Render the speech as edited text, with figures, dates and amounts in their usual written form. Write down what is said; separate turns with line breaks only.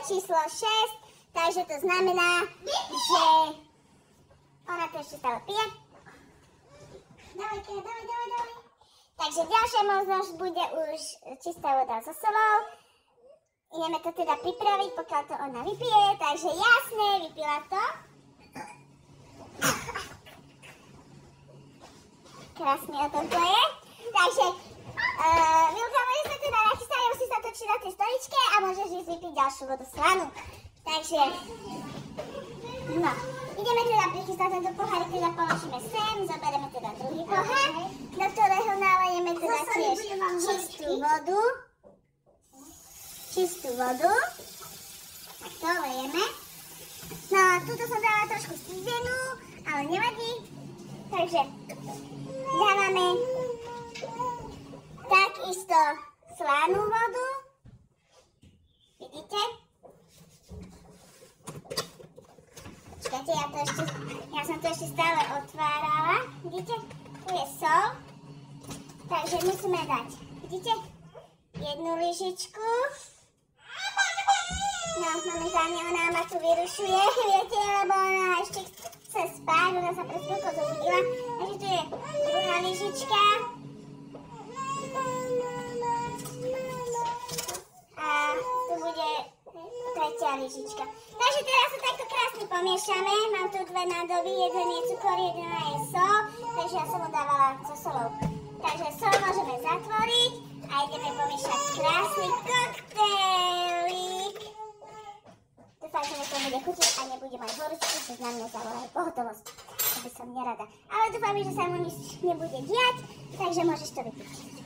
číslo 6, takže to znamená, že ona to ešte stále pije. Dávaj. Takže ďalšia možnosť bude už čistá voda so solou. Ideme to teda pripraviť, pokiaľ to ona vypije, takže jasné, vypila to. Krásne o tom to je. Takže Vilka, môže sa teda nachystať, musí sa točiť na tej stoličke a môžeš ísť vypiť ďalšiu vodu slanú. Takže, no, ideme teda prichystať tento pohárik, teda položíme sem, zoberieme teda druhý pohár, do ktorého nalejeme teda tiež čistú vodu. Tak to lejeme. No, tuto som dala trošku stúdenú, ale nevadí. Takže dávame takisto slanú vodu. Vidíte? Počkajte, ja som to ešte stále otvárala. Vidíte? Tu je sol. Takže musíme dať, vidíte? Jednu lyžičku. No, momentálne ona ma tu vyrušuje, viete, lebo ona ešte chce spať, ona sa pred chvíľkou zobudila. Takže tu je druhá lyžička. A tu bude tretia lyžička. Takže teraz to takto krásne pomiešame. Mám tu dve nádoby, jeden je cukor, jeden je sol. Takže ja som ho dávala so solou. Takže sol môžeme zatvoriť a ideme pomiešať krásny koktejlík. Dúfam, že mi to bude chutiť a nebude mať horúčku, že na mňa zavolajú pohotovosť. To by som nerada. Ale dúfam, že sa mu nič nebude diať, takže môžeš to vypiť.